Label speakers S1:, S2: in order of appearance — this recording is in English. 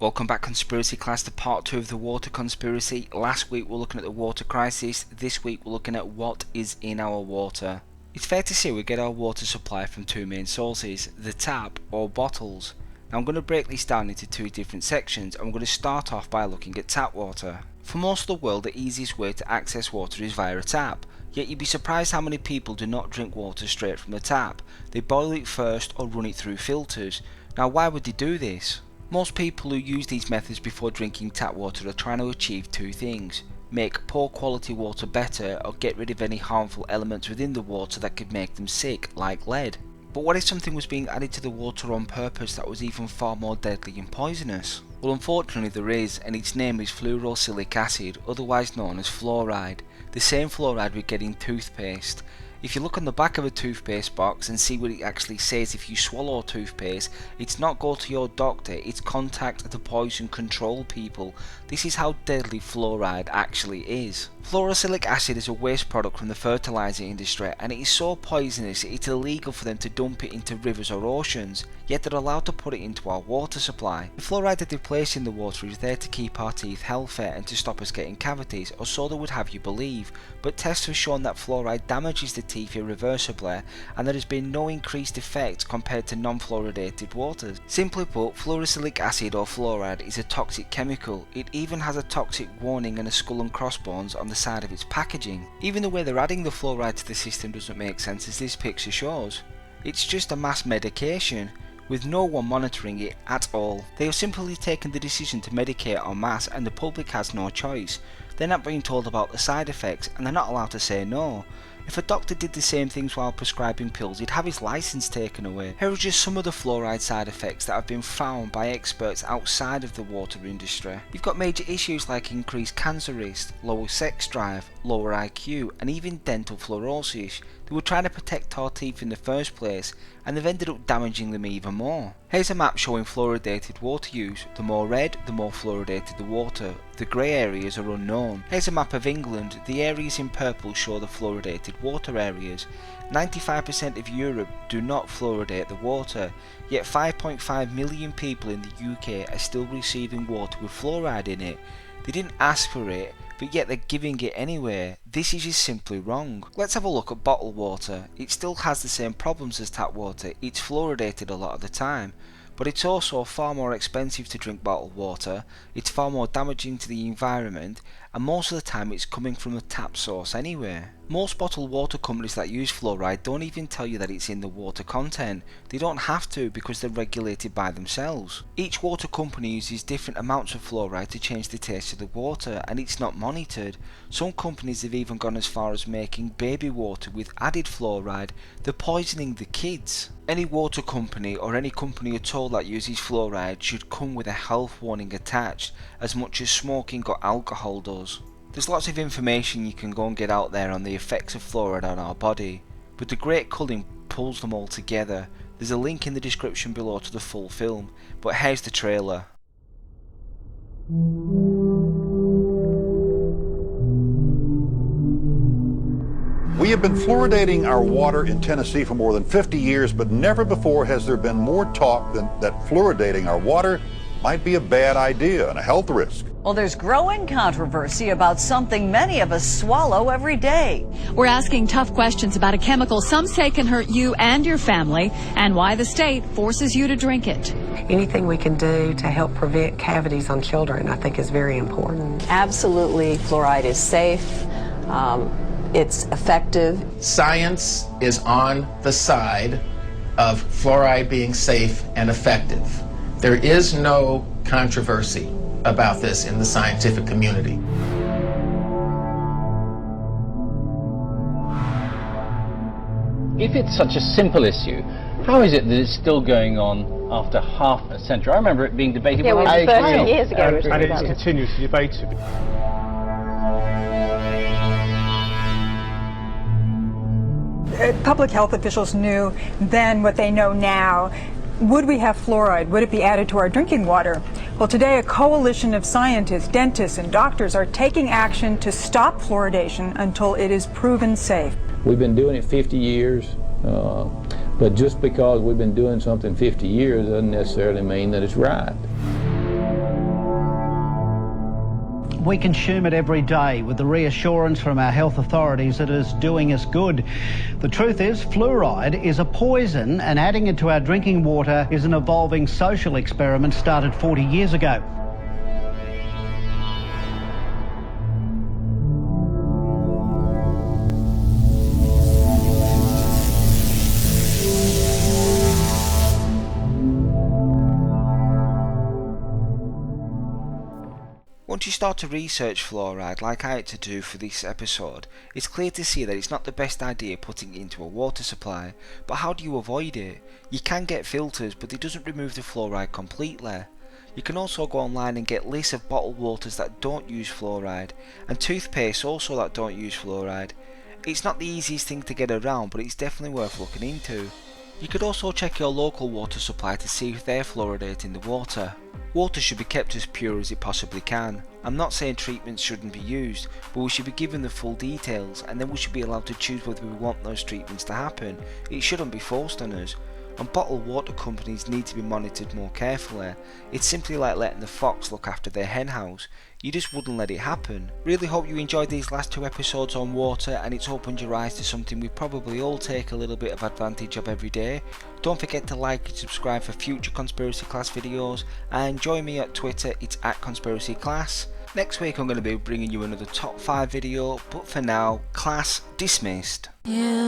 S1: Welcome back, Conspiracy Class, to part 2 of the water conspiracy. Last week we're looking at the water crisis. This week we're looking at what is in our water. It's fair to say we get our water supply from two main sources, the tap or bottles. Now I'm going to break this down into two different sections. I'm going to start off by looking at tap water. For most of the world, the easiest way to access water is via a tap. Yet you'd be surprised how many people do not drink water straight from the tap. They boil it first or run it through filters. Now why would they do this? Most people who use these methods before drinking tap water are trying to achieve two things: make poor quality water better, or get rid of any harmful elements within the water that could make them sick, like lead. But what if something was being added to the water on purpose that was even far more deadly and poisonous? Well, unfortunately there is, and its name is fluorosilicic acid, otherwise known as fluoride. The same fluoride we get in toothpaste. If you look on the back of a toothpaste box and see what it actually says, if you swallow toothpaste, it's not go to your doctor, it's contact the poison control people. This is how deadly fluoride actually is. Fluorosilicic acid is a waste product from the fertilizer industry, and it is so poisonous it's illegal for them to dump it into rivers or oceans, yet they're allowed to put it into our water supply. The fluoride that they place in the water is there to keep our teeth healthy and to stop us getting cavities, or so they would have you believe, but tests have shown that fluoride damages the teeth irreversibly, and there has been no increased effect compared to non-fluoridated waters. Simply put, fluorosilicic acid or fluoride is a toxic chemical. It even has a toxic warning and a skull and crossbones on the side of its packaging. Even the way they're adding the fluoride to the system doesn't make sense, as this picture shows. It's just a mass medication, with no one monitoring it at all. They have simply taken the decision to medicate en masse, and the public has no choice. They're not being told about the side effects, and they're not allowed to say no. If a doctor did the same things while prescribing pills, he'd have his license taken away. Here are just some of the fluoride side effects that have been found by experts outside of the water industry. You've got major issues like increased cancer risk, lower sex drive, lower IQ, and even dental fluorosis. They were trying to protect our teeth in the first place, and they've ended up damaging them even more. Here's a map showing fluoridated water use. The more red, the more fluoridated the water. The grey areas are unknown. Here's a map of England. The areas in purple show the fluoridated water areas. 95% of Europe do not fluoridate the water, yet 5.5 million people in the UK are still receiving water with fluoride in it. They didn't ask for it, but yet they're giving it anyway. This is just simply wrong. Let's have a look at bottled water. It still has the same problems as tap water. It's fluoridated a lot of the time, but it's also far more expensive to drink bottled water, it's far more damaging to the environment, and most of the time it's coming from a tap source anyway. Most bottled water companies that use fluoride don't even tell you that it's in the water content. They don't have to, because they're regulated by themselves. Each water company uses different amounts of fluoride to change the taste of the water, and it's not monitored. Some companies have even gone as far as making baby water with added fluoride. They're poisoning the kids. Any water company or any company at all that uses fluoride should come with a health warning attached, as much as smoking or alcohol does. There's lots of information you can go and get out there on the effects of fluoride on our body, but the Great Culling pulls them all together. There's a link in the description below to the full film, but here's the trailer.
S2: We have been fluoridating our water in Tennessee for more than 50 years, but never before has there been more talk that fluoridating our water might be a bad idea and a health risk.
S3: Well, there's growing controversy about something many of us swallow every day.
S4: We're asking tough questions about a chemical some say can hurt you and your family, and why the state forces you to drink it.
S5: Anything we can do to help prevent cavities on children, I think, is very important.
S6: Absolutely, fluoride is safe. It's effective.
S7: Science is on the side of fluoride being safe and effective. There is no controversy about this in the scientific community.
S8: If it's such a simple issue, how is it that it's still going on after half a century? I remember it being debated when I was
S6: 30 years ago.
S9: And it's continuously debated.
S10: Public health officials knew then what they know now. Would we have fluoride? Would it be added to our drinking water? Well, today a coalition of scientists, dentists, and doctors are taking action to stop fluoridation until it is proven safe.
S11: We've been doing it 50 years, but just because we've been doing something 50 years doesn't necessarily mean that it's right.
S12: we consume it every day with the reassurance from our health authorities that it is doing us good. The truth is, fluoride is a poison, and adding it to our drinking water is an evolving social experiment started 40 years ago.
S1: Once you start to research fluoride, like I had to do for this episode, it's clear to see that it's not the best idea putting it into a water supply. But how do you avoid it? You can get filters, but it doesn't remove the fluoride completely. You can also go online and get lists of bottled waters that don't use fluoride, and toothpaste also that don't use fluoride. It's not the easiest thing to get around, but it's definitely worth looking into. You could also check your local water supply to see if they're fluoridating the water. Water should be kept as pure as it possibly can. I'm not saying treatments shouldn't be used, but we should be given the full details, and then we should be allowed to choose whether we want those treatments to happen. It shouldn't be forced on us. And bottled water companies need to be monitored more carefully. It's simply like letting the fox look after their hen house. You just wouldn't let it happen. Really hope you enjoyed these last 2 episodes on water, and it's opened your eyes to something we probably all take a little bit of advantage of every day. Don't forget to like and subscribe for future Conspiracy Class videos, and join me at Twitter, it's @ConspiracyClass. Next week I'm going to be bringing you another top 5 video, but for now, class dismissed. Yeah.